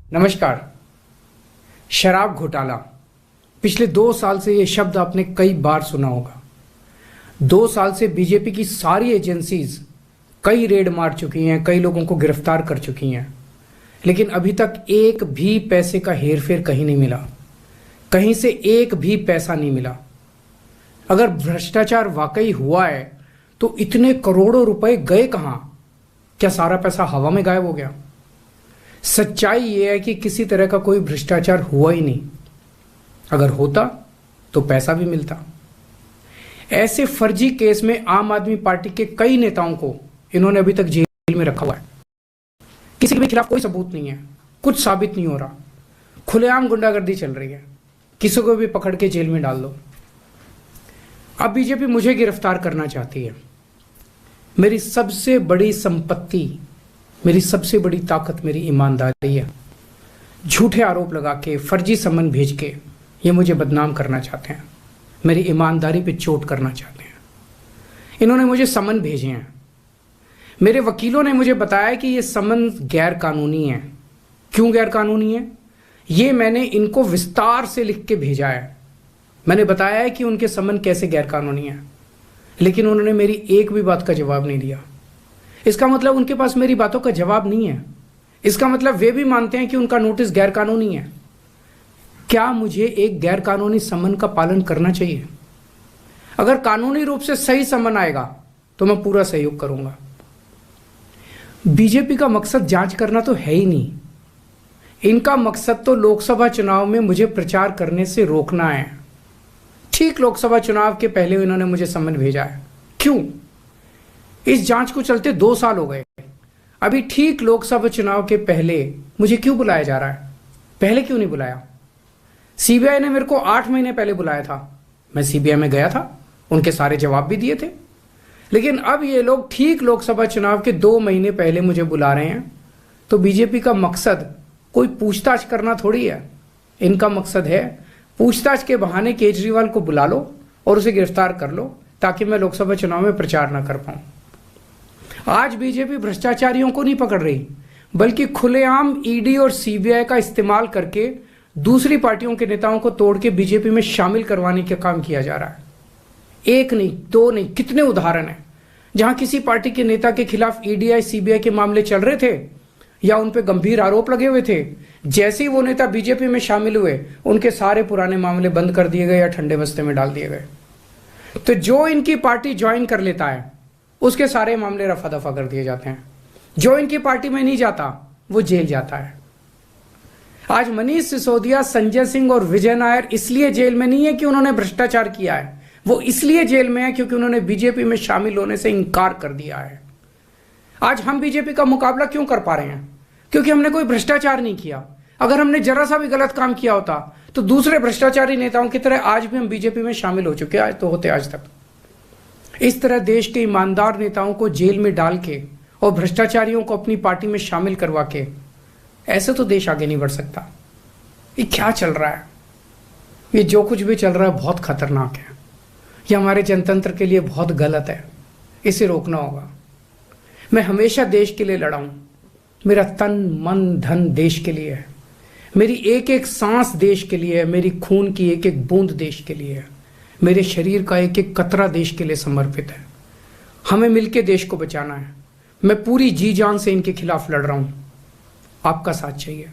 नमस्कार। शराब घोटाला, पिछले 2 साल से ये शब्द आपने कई बार सुना होगा। 2 साल से बीजेपी की सारी एजेंसीज कई रेड मार चुकी हैं, कई लोगों को गिरफ्तार कर चुकी हैं, लेकिन अभी तक एक भी पैसे का हेरफेर कहीं नहीं मिला, कहीं से एक भी पैसा नहीं मिला। अगर भ्रष्टाचार वाकई हुआ है तो इतने करोड़ों रुपए गए कहां? क्या सारा पैसा हवा में गायब हो गया? सच्चाई यह है कि किसी तरह का कोई भ्रष्टाचार हुआ ही नहीं। अगर होता तो पैसा भी मिलता। ऐसे फर्जी केस में आम आदमी पार्टी के कई नेताओं को इन्होंने अभी तक जेल में रखा हुआ है। किसी के भी खिलाफ कोई सबूत नहीं है, कुछ साबित नहीं हो रहा, खुलेआम गुंडागर्दी चल रही है, किसी को भी पकड़ के जेल में डाल दो। अब बीजेपी मुझे गिरफ्तार करना चाहती है। मेरी सबसे बड़ी संपत्ति, मेरी सबसे बड़ी ताकत मेरी ईमानदारी है। झूठे आरोप लगा के, फर्जी समन भेज के ये मुझे बदनाम करना चाहते हैं, मेरी ईमानदारी पे चोट करना चाहते हैं। इन्होंने मुझे समन भेजे हैं। मेरे वकीलों ने मुझे बताया कि ये समन गैर कानूनी है। क्यों गैर कानूनी है? ये मैंने इनको विस्तार से लिख के भेजा है। मैंने बताया है कि उनके समन कैसे गैर कानूनी है, लेकिन उन्होंने मेरी एक भी बात का जवाब नहीं दिया। इसका मतलब उनके पास मेरी बातों का जवाब नहीं है। इसका मतलब वे भी मानते हैं कि उनका नोटिस गैर कानूनी है। क्या मुझे एक गैर कानूनी समन का पालन करना चाहिए? अगर कानूनी रूप से सही समन आएगा तो मैं पूरा सहयोग करूंगा। बीजेपी का मकसद जांच करना तो है ही नहीं। इनका मकसद तो लोकसभा चुनाव में मुझे प्रचार करने से रोकना है। ठीक लोकसभा चुनाव के पहले इन्होंने मुझे समन भेजा है। क्यों? इस जांच को चलते 2 साल हो गए। अभी ठीक लोकसभा चुनाव के पहले मुझे क्यों बुलाया जा रहा है? पहले क्यों नहीं बुलाया? सीबीआई ने मेरे को 8 महीने पहले बुलाया था। मैं सीबीआई में गया था, उनके सारे जवाब भी दिए थे। लेकिन अब ये लोग ठीक लोकसभा चुनाव के 2 महीने पहले मुझे बुला रहे हैं। तो बीजेपी का मकसद कोई पूछताछ करना थोड़ी है। इनका मकसद है पूछताछ के बहाने केजरीवाल को बुला लो और उसे गिरफ्तार कर लो, ताकि मैं लोकसभा चुनाव में प्रचार ना कर पाऊं। आज बीजेपी भ्रष्टाचारियों को नहीं पकड़ रही, बल्कि खुलेआम ईडी और सीबीआई का इस्तेमाल करके दूसरी पार्टियों के नेताओं को तोड़ के बीजेपी में शामिल करवाने का काम किया जा रहा है। एक नहीं, 2 नहीं, कितने उदाहरण हैं जहां किसी पार्टी के नेता के खिलाफ ईडी सीबीआई के मामले चल रहे थे या उन पे गंभीर आरोप लगे हुए थे। जैसे ही वो नेता बीजेपी में शामिल हुए, उनके सारे पुराने मामले बंद कर दिए गए या ठंडे बस्ते में डाल दिए गए। तो जो इनकी पार्टी ज्वाइन कर लेता है उसके सारे मामले रफा दफा कर दिए जाते हैं। जो इनकी पार्टी में नहीं जाता वो जेल जाता है। आज मनीष सिसोदिया, संजय सिंह और विजय नायर इसलिए जेल में नहीं है कि उन्होंने भ्रष्टाचार किया है, वो इसलिए जेल में है क्योंकि उन्होंने बीजेपी में शामिल होने से इनकार कर दिया है। आज हम बीजेपी का मुकाबला क्यों कर पा रहे हैं? क्योंकि हमने कोई भ्रष्टाचार नहीं किया। अगर हमने जरा सा भी गलत काम किया होता तो दूसरे भ्रष्टाचारी नेताओं की तरह आज भी हम बीजेपी में शामिल हो चुके हैं, तो होते आज तक। इस तरह देश के ईमानदार नेताओं को जेल में डाल के और भ्रष्टाचारियों को अपनी पार्टी में शामिल करवा के ऐसे तो देश आगे नहीं बढ़ सकता। ये क्या चल रहा है? ये जो कुछ भी चल रहा है बहुत खतरनाक है। ये हमारे जनतंत्र के लिए बहुत गलत है। इसे रोकना होगा। मैं हमेशा देश के लिए लड़ा हूं। मेरा तन मन धन देश के लिए है। मेरी एक एक सांस देश के लिए है। मेरी खून की एक एक बूंद देश के लिए है। मेरे शरीर का एक एक कतरा देश के लिए समर्पित है। हमें मिलकर देश को बचाना है। मैं पूरी जी जान से इनके खिलाफ लड़ रहा हूं। आपका साथ चाहिए।